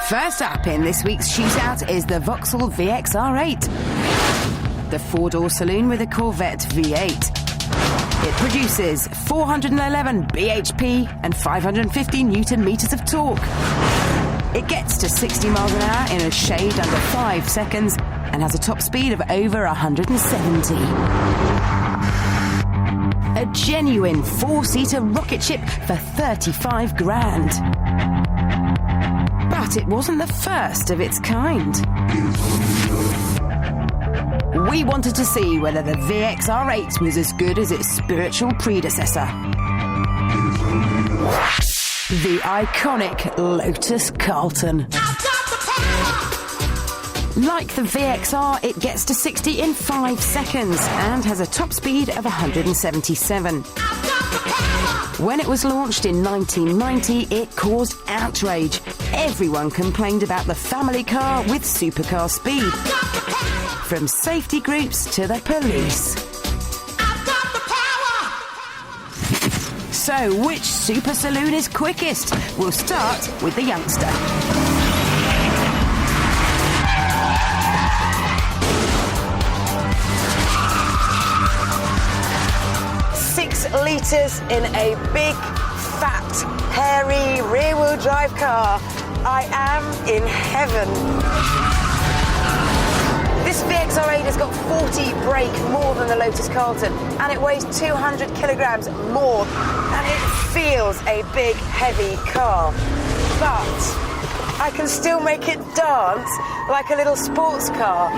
First up in this week's shootout is the Vauxhall VXR8, the four-door saloon with a Corvette V8. It produces 411 bhp and 550 newton-meters of torque. It gets to 60 miles an hour in a shade under 5 seconds and has a top speed of over 170. A genuine four-seater rocket ship for 35 grand. But it wasn't the first of its kind. We wanted to see whether the VXR8 was as good as its spiritual predecessor, the iconic Lotus Carlton. Like the VXR, it gets to 60 in 5 seconds and has a top speed of 177. When it was launched in 1990, it caused outrage. Everyone complained about the family car with supercar speed. From safety groups to the police. So, which super saloon is quickest? We'll start with the youngster. 6 litres in a big, fat, hairy, rear-wheel drive car. I am in heaven. This VXR8 has got 40 brake more than the Lotus Carlton, and it weighs 200 kilograms more, and it feels a big, heavy car. But I can still make it dance like a little sports car.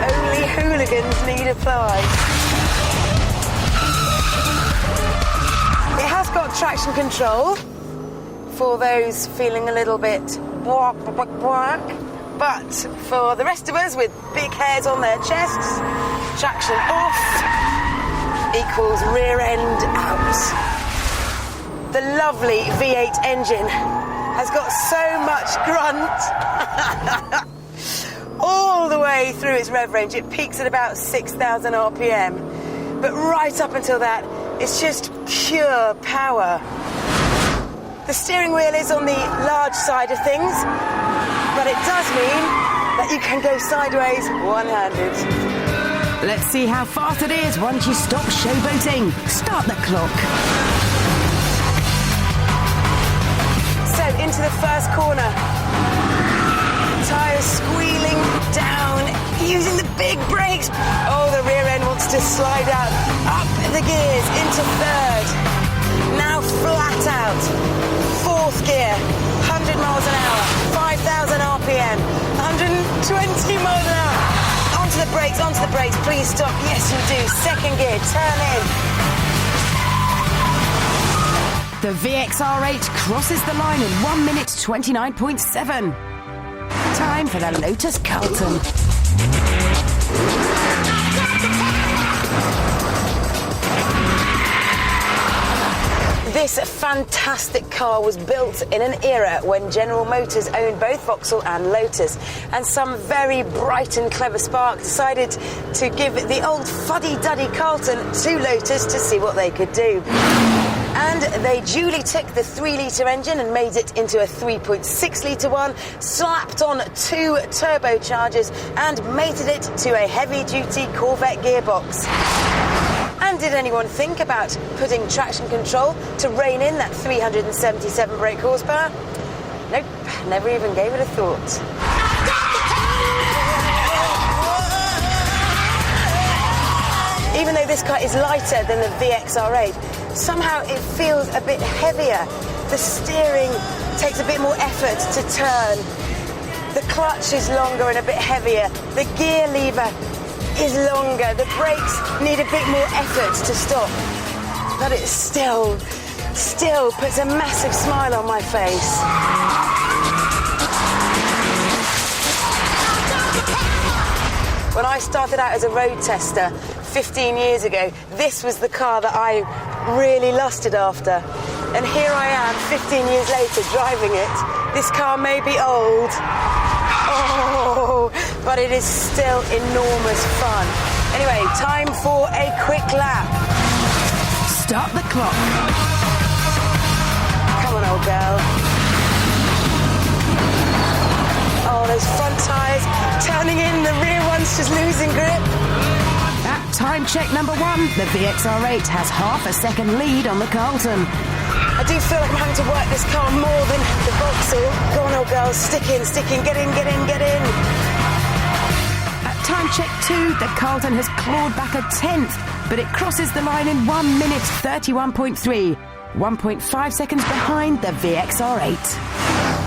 Only hooligans need apply. It has got traction control for those feeling a little bit whack, whack, whack. But for the rest of us with big hairs on their chests, traction off equals rear end out. The lovely V8 engine has got so much grunt all the way through its rev range. It peaks at about 6,000 RPM. But right up until that, it's just pure power. The steering wheel is on the large side of things, but it does mean that you can go sideways one-handed. Let's see how fast it is once you stop showboating. Start the clock. So, into the first corner. Tyres squealing down, using the big brakes. Oh, the rear end wants to slide out. Up the gears, into third. Now flat out. Fourth gear, 100 miles an hour, 5,000 RPM, 120 miles an hour. Onto the brakes, please stop. Yes, you do. Second gear, turn in. The VXR8 crosses the line in 1 minute 29.7. Time for the Lotus Carlton. This fantastic car was built in an era when General Motors owned both Vauxhall and Lotus, and some very bright and clever spark decided to give the old fuddy-duddy Carlton to Lotus to see what they could do. And they duly took the 3-litre engine and made it into a 3.6-litre one, slapped on 2 turbochargers and mated it to a heavy-duty Corvette gearbox. And did anyone think about putting traction control to rein in that 377 brake horsepower? Nope, never even gave it a thought. Even though this car is lighter than the VXR8, somehow it feels a bit heavier. The steering takes a bit more effort to turn. The clutch is longer and a bit heavier. The gear lever is longer. The brakes need a bit more effort to stop. But it still puts a massive smile on my face. When I started out as a road tester 15 years ago, this was the car that I really lusted after. And here I am 15 years later driving it. This car may be old, but it is still enormous fun. Anyway, time for a quick lap. Start the clock. Come on, old girl. time check number 1, the VXR8 has half a second lead on the Carlton. I do feel like I'm having to work this car more than the Vauxhall. Go on, old girls, stick in, get in. At time check 2, the Carlton has clawed back a tenth, but it crosses the line in 1 minute 31.3, 1.5 seconds behind the VXR8.